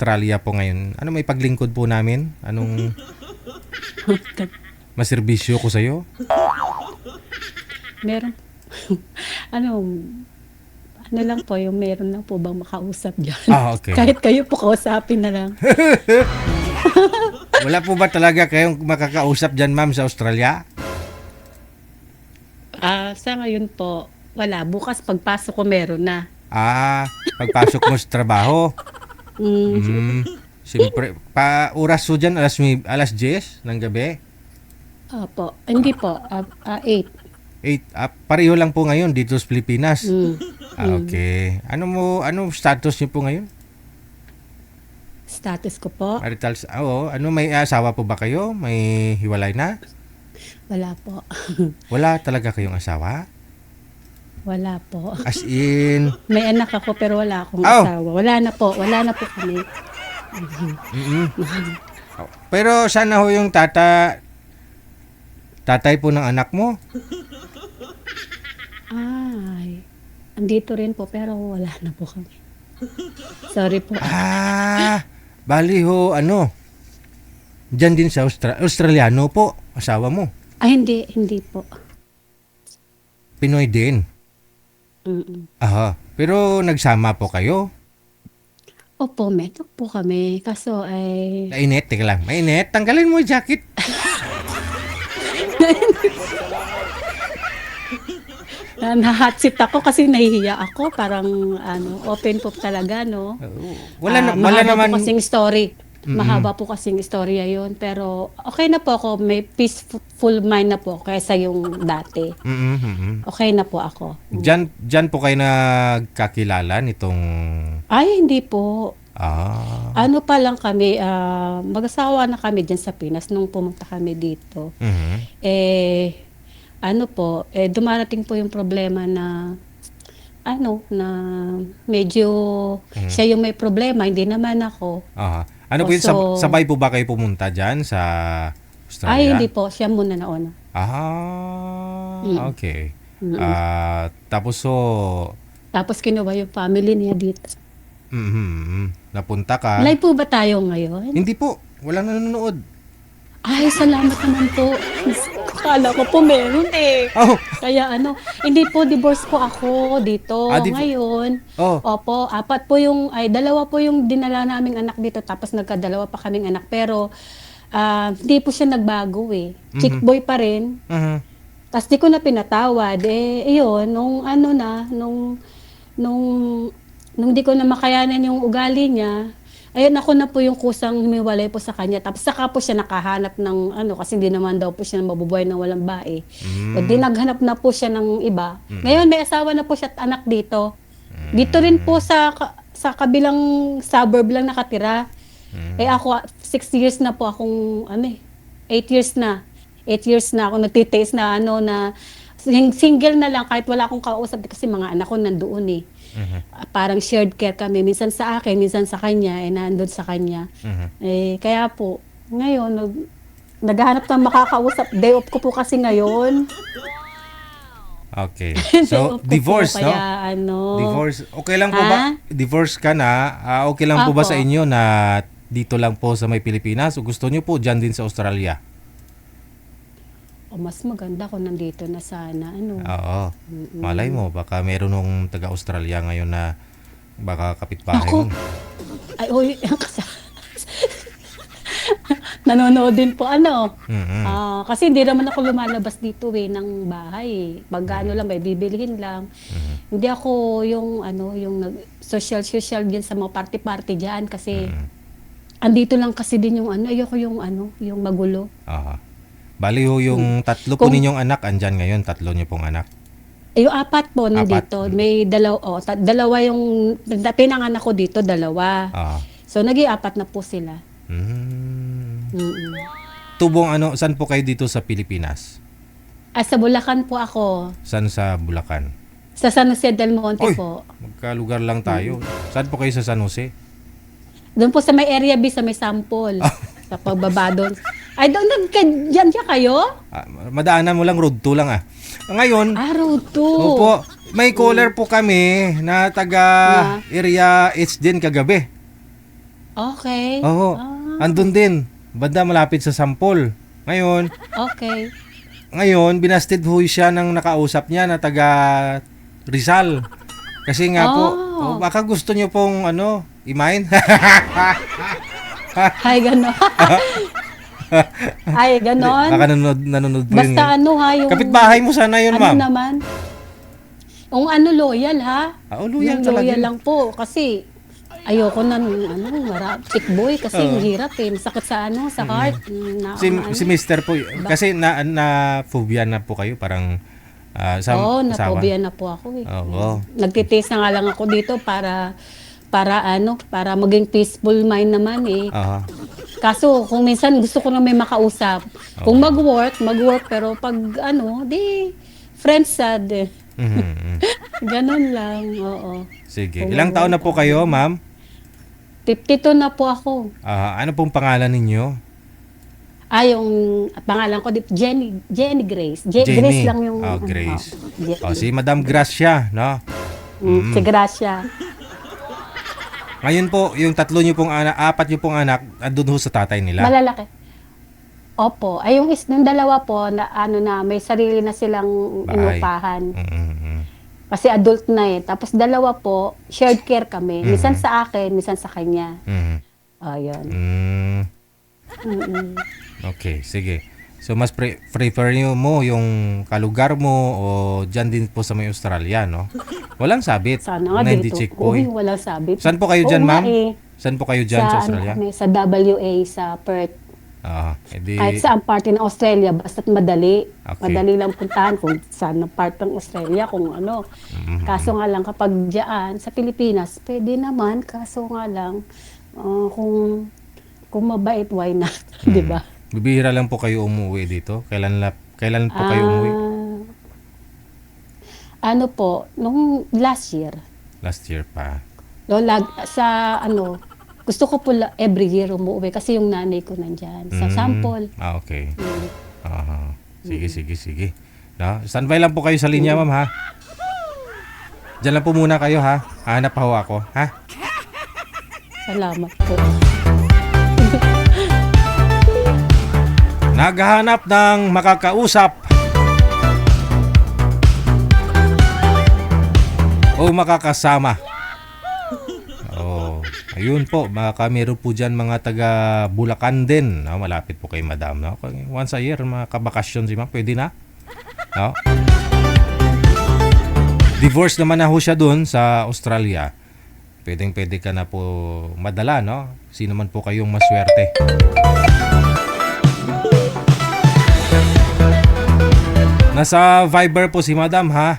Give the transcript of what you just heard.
Australia po ngayon. Ano may paglingkod po namin? Anong maserbisyo ko sa'yo? Meron, ano, ano lang po, yung meron lang po bang makausap dyan? Okay. Kahit kayo po kausapin na lang. Wala po ba talaga kayong makakausap dyan, ma'am, sa Australia? Sa ngayon po, wala. Bukas pagpasok ko meron na. Pagpasok mo sa trabaho. Mm, Siyempre, oras po dyan, alas 10 ng gabi. Opo. Hindi po, 8. 8, pareho lang po ngayon dito sa Pilipinas. Mm. Okay. Ano status niyo po ngayon? Status ko po, Marital, may asawa po ba kayo? May hiwalay na? wala po. Wala talaga kayong asawa? Wala po. As in, May anak ako pero wala akong Oh. asawa. Wala na po kami. pero sana ho yung tatay po ng anak mo? Ay, andito rin po pero wala na po kami. Sorry po. Bali ho, dyan din sa Australiano po, asawa mo. Hindi po. Pinoy din. Mm-mm. Pero nagsama po kayo. Opo, metok po kami. Kaso ay... Mainit, teka lang. Mainit, tanggalin mo yung jacket. Nahot seat ako kasi nahihiya ako. Parang open po talaga, no? Wala Mahaba naman. po kasing story. Mahaba po kasing istorya yun. Pero okay na po ako. May peaceful mind na po kaysa yung dati. Okay na po ako. Dyan po kayo nagkakilala nitong... Ay, hindi po. Ah. Pa lang kami, mag-asawa na kami dyan sa Pinas nung pumunta kami dito. Dumarating po yung problema na na medyo siya yung may problema, hindi naman ako. Ano po yun, sabay po ba kayo pumunta dyan sa Australia? Ay, hindi po. Siya muna nauna. Okay. Mm. Tapos kinuha yung family niya dito. napunta ka. Live po ba tayo ngayon? Hindi po. Walang nanonood. Ay, salamat naman po. Kala ko po meron eh. Kaya hindi po, divorce po ako dito ngayon. Opo, dalawa po yung dinala naming anak dito, tapos nagkadalawa pa kaming anak. Pero, hindi po siya nagbago eh. Chick boy pa rin. Tapos di ko na pinatawad. Nung di ko na makayanan yung ugali niya, ayun, ako na po yung kusang humiwalay po sa kanya. Tapos saka po siya nakahanap ng kasi hindi naman daw po siya mabubuhay ng walang bae. O di naghanap na po siya ng iba. Ngayon may asawa na po siya at anak dito. Dito rin po sa kabilang suburb lang nakatira. Ako 6 years na po akong 8 years na. 8 years na ako nagtitiis na na single na lang kahit wala akong kausap kasi mga anak ko nandoon eh. Parang shared care kami, minsan sa akin, minsan sa kanya, nandun sa kanya. Kaya po, ngayon, naghahanap ng makakausap. Day off ko po kasi ngayon. Okay. Day So, off ko divorce, po, no? kaya Divorce. Okay lang po ba? Divorce ka na. Okay lang po ba Apo. sa inyo na dito lang po sa may Pilipinas o gusto niyo po dyan din sa Australia? Mas maganda kung nandito na sana. Oo. Malay mo, baka meron nung taga-Australia ngayon na baka kapitbahay Ako? mo. Ay, oy, nanonood din po kasi hindi naman ako lumalabas dito ng bahay. Pag lang, may bibilihin lang. Hindi ako yung social din sa mga party-party diyan kasi andito lang kasi din yung ayoko yung yung magulo. Bali ho yung tatlo po ninyong anak, andyan ngayon, tatlo niyo pong anak. Yung 4 po nandito. May dalawa yung pinanganak ko dito, dalawa. So nag-i-4 na po sila. Tubong saan po kayo dito sa Pilipinas? Sa Bulacan po ako. Saan sa Bulacan? Sa San Jose del Monte po. Magkalugar lang tayo. Saan po kayo sa San Jose? Doon po sa may area B, sa may sample. Sa pagbaba doon. Ay, doon dyan kayo? Madaanan mo lang, road 2 lang Ngayon, Road 2. opo, may caller po kami na taga area H din kagabi. Okay. Oo. Andun din. Banda malapit sa Sampol. Okay. Ngayon, binasted ho siya ng nakausap niya na taga Rizal. Kasi nga po, baka gusto niyo pong i-mine. Ay, gano'n. Ay, gano'n. Baka nanonood po yun. Basta yung... Kapitbahay mo sana yun, ma'am. naman? Yung loyal, ha? Loyal Yung talaga. loyal lang po. Kasi, ayoko na chick boy. Kasi ang hirap eh. Masakit sa sa heart. Si Mr. po, kasi na phobia na po kayo, parang Oo, asawa. naphobia na po ako eh. Oo. Nagtitiis na nga lang ako dito para maging peaceful mind naman eh. Aha. Kaso kung minsan gusto ko na may makausap. Kung mag-work, pero pag di friends sad eh. Ganon lang, oo. Sige. Ilang taon na po kayo, ma'am? 52 na po ako. Ano pong pangalan ninyo? Yung pangalan ko, Jenny Grace. Jenny. Grace lang yung... Grace. Jenny. Si Madam Gracia, no? Si Gracia. Ngayon po, yung apat nyo pong anak, andun ho sa tatay nila. Malalaki. Opo. Yung dalawa po, na may sarili na silang Bahay. inupahan. Mm-mm. Kasi adult na eh. Tapos dalawa po, shared care kami. Minsan sa akin, minsan sa kanya. Mm. Ayun. Mm. Okay, sige. So, mas prefer mo yung kalugar mo o dyan din po sa may Australia, no? Walang sabit. Sana nga na hindi dito. chick boy. Walang sabit. Saan po kayo dyan, Oo nga ma'am? eh. Saan po kayo dyan sa Australia? Sa WA, sa Perth. Edi, Kahit saan parte ng Australia, basta't madali. Okay. Madali lang puntahan kung saan na part ng Australia, kung ano. Kaso nga lang, kapag dyan, sa Pilipinas, pwede naman. Kaso nga lang, kung mabait, why not? Di ba? bibihira lang po kayo umuwi dito? Kailan po kayo umuwi? Ano po, nung last year, Last year pa. gusto ko po every year umuwi kasi yung nanay ko nandyan. Sa Sampol. Okay. Sige. No? Standby lang po kayo sa linya, ma'am, ha? Diyan lang po muna kayo, ha? Hanap pa ho ako, ha? Salamat po. Naghahanap ng makakausap o makakasama. Ayun po, baka meron po dyan mga taga Bulacan din. No? Malapit po kay Madam. No? Once a year, makabakasyon si ma'am, pwede na. No? Divorce naman na ho siya dun sa Australia. Pwede ka na po madala, no? Sino man po kayong maswerte. Nasa Viber po si Madam, ha?